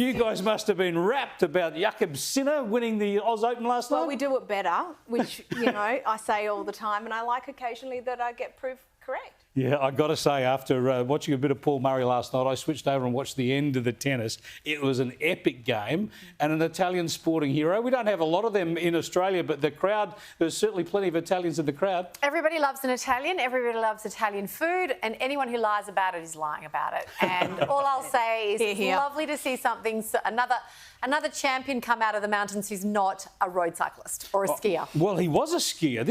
You guys must have been rapt about Jannik Sinner winning the Oz Open last night. Well, we do it better, which, you know, I say all the time, and I like occasionally that I get proof correct. Yeah, I got to say, after watching a bit of Paul Murray last night, I switched over and watched the end of the tennis. It was an epic game and an Italian sporting hero. We don't have a lot of them in Australia, but the crowd, there's certainly plenty of Italians in the crowd. Everybody loves an Italian, everybody loves Italian food, and anyone who lies about it is lying about it. And all I'll say is it's lovely to see something, another champion come out of the mountains who's not a road cyclist or a skier. Well, he was a skier.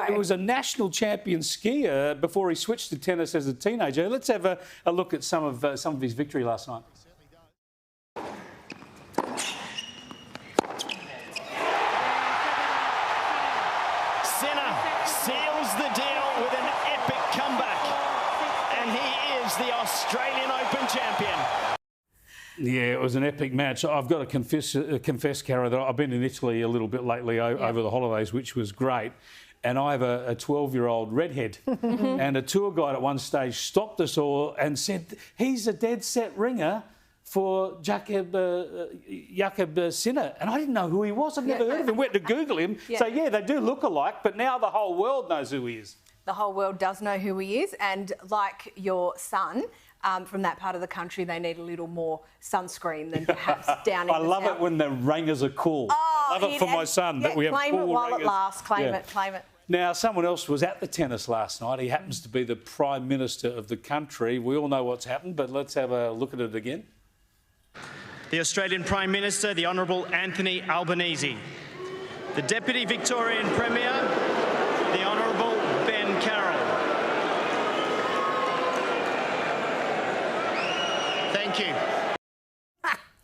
He was a national champion skier before he switched to tennis as a teenager. Let's have a look at some of his victory last night. Sinner seals the deal with an epic comeback, and he is the Australian Open champion. Yeah, it was an epic match. I've got to confess, Cara, that I've been in Italy a little bit lately over the holidays, which was great. And I have a 12-year-old redhead. And a tour guide at one stage stopped us all and said, he's a dead-set ringer for Jannik Sinner. And I didn't know who he was. I've never heard of him. Went to Google him. So, yeah, they do look alike, but now the whole world knows who he is. The whole world does know who he is. And like your son, from that part of the country, they need a little more sunscreen than perhaps down in the I love it when the rangers are cool. Oh, I love it for my son that we have claim cool it while rangers. it lasts. Claim it, claim it. Now, someone else was at the tennis last night. He happens to be the Prime Minister of the country. We all know what's happened, but let's have a look at it again. The Australian Prime Minister, the Honourable Anthony Albanese. The Deputy Victorian Premier, the Honourable Ben Carroll. Thank you.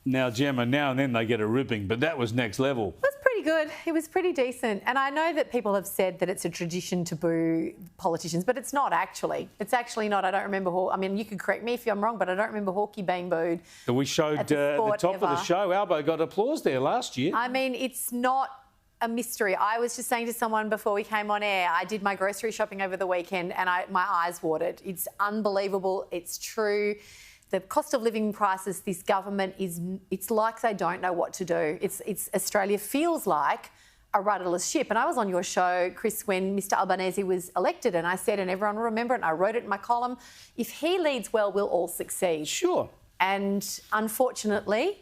Now, Gemma, now and then they get a ribbing, but that was next level. It was pretty good. It was pretty decent. And I know that people have said that it's a tradition to boo politicians, but it's not actually. It's actually not. I don't remember I mean, you could correct me if I'm wrong, but I don't remember Hawkeye being booed. We showed at the top of the show, Albo got applause there last year. I mean, it's not a mystery. I was just saying to someone before we came on air, I did my grocery shopping over the weekend and my eyes watered. It's unbelievable. It's true. The cost of living prices, this government it's like they don't know what to do. It's Australia feels like a rudderless ship. And I was on your show, Chris, when Mr Albanese was elected, and I said, and everyone will remember it, and I wrote it in my column, if he leads well, we'll all succeed. Sure. And unfortunately,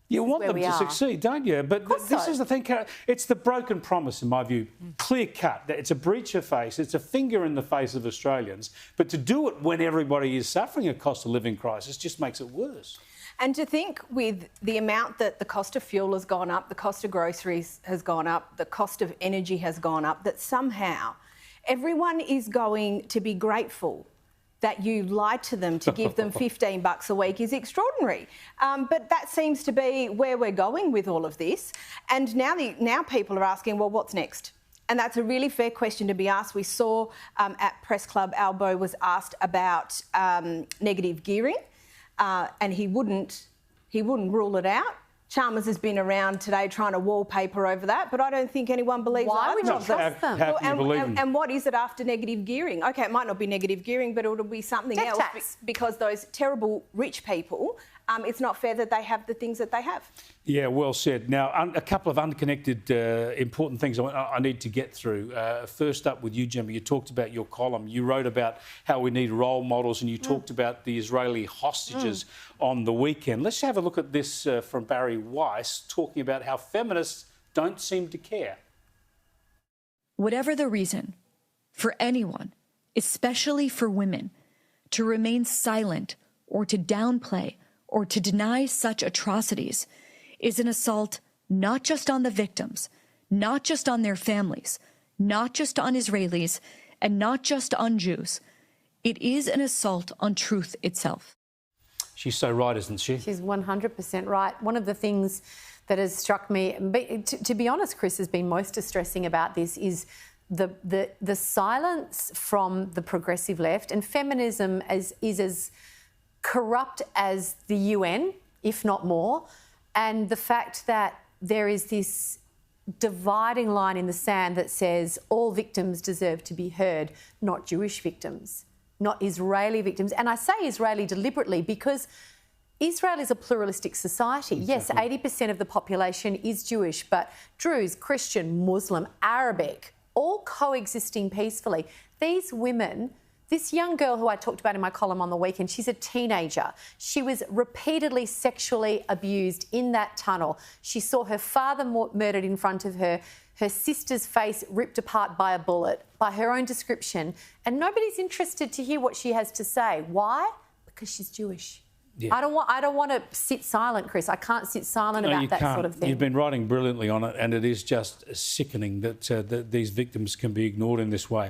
you want them to succeed, don't you? But this is the thing, Cara. It's the broken promise, in my view. Clear cut. It's a breach of face. It's a finger in the face of Australians. But to do it when everybody is suffering a cost of living crisis just makes it worse. And to think with the amount that the cost of fuel has gone up, the cost of groceries has gone up, the cost of energy has gone up, that somehow everyone is going to be grateful that you lied to them to give them $15 a week is extraordinary. But that seems to be where we're going with all of this. And now people are asking, well, what's next? And that's a really fair question to be asked. We saw at Press Club, Albo was asked about negative gearing, and he wouldn't rule it out. Chalmers has been around today trying to wallpaper over that, but I don't think anyone believes Why would you trust them? And what is it after negative gearing? OK, it might not be negative gearing, but it'll be something else because those terrible rich people, it's not fair that they have the things that they have. Yeah, well said. Now, a couple of unconnected important things I need to get through. First up with you, Gemma, you talked about your column. You wrote about how we need role models and you talked about the Israeli hostages on the weekend. Let's have a look at this from Barry Weiss, talking about how feminists don't seem to care. Whatever the reason, for anyone, especially for women, to remain silent or to downplay or to deny such atrocities is an assault not just on the victims, not just on their families, not just on Israelis, and not just on Jews. It is an assault on truth itself. She's so right, isn't she? She's 100% right. One of the things that has struck me, to be honest, Chris, has been most distressing about this is the silence from the progressive left, and feminism is as corrupt as the UN, if not more, and the fact that there is this dividing line in the sand that says all victims deserve to be heard, not Jewish victims, not Israeli victims. And I say Israeli deliberately because Israel is a pluralistic society. Exactly. Yes, 80% of the population is Jewish, but Druze, Christian, Muslim, Arabic, all coexisting peacefully. These women, this young girl who I talked about in my column on the weekend, she's a teenager. She was repeatedly sexually abused in that tunnel. She saw her father murdered in front of her, her sister's face ripped apart by a bullet, by her own description, and nobody's interested to hear what she has to say. Why? Because she's Jewish. Yeah. I don't want to sit silent, Chris. I can't sit silent about that sort of thing. You've been writing brilliantly on it, and it is just sickening that these victims can be ignored in this way.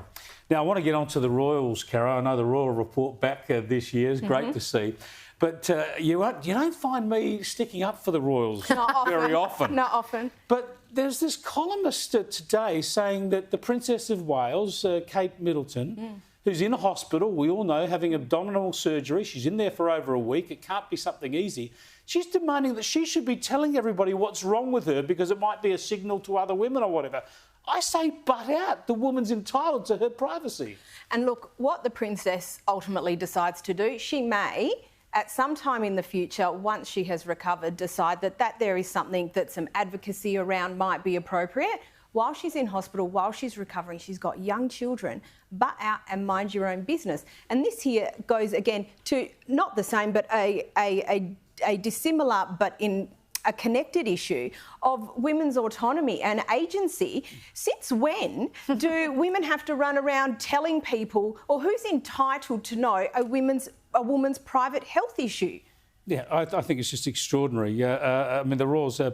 Now, I want to get on to the Royals, Cara. I know the Royal report back this year is great to see. But you don't find me sticking up for the Royals very often. Not often. But there's this columnist today saying that the Princess of Wales, Kate Middleton, who's in a hospital, we all know, having abdominal surgery. She's in there for over a week. It can't be something easy. She's demanding that she should be telling everybody what's wrong with her because it might be a signal to other women or whatever. I say butt out. The woman's entitled to her privacy. And look, what the princess ultimately decides to do, she may, at some time in the future, once she has recovered, decide that there is something that some advocacy around might be appropriate. While she's in hospital, while she's recovering, she's got young children. Butt out and mind your own business. And this here goes again to not the same, but a dissimilar, but in a connected issue of women's autonomy and agency. Since when do women have to run around telling people, or who's entitled to know a woman's private health issue? Yeah, I think it's just extraordinary. I mean, the Royals are,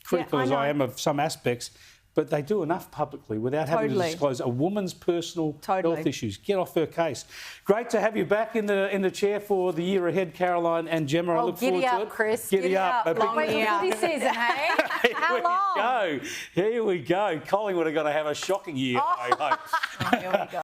critical as I am of some aspects, but they do enough publicly without having to disclose a woman's personal health issues. Get off her case. Great to have you back in the chair for the year ahead, Caroline and Gemma. I look forward to it. Chris. Giddy up, Chris. Long footy season, hey? How long? Here we go. Collingwood are going to have a shocking year, I hope. Here we go.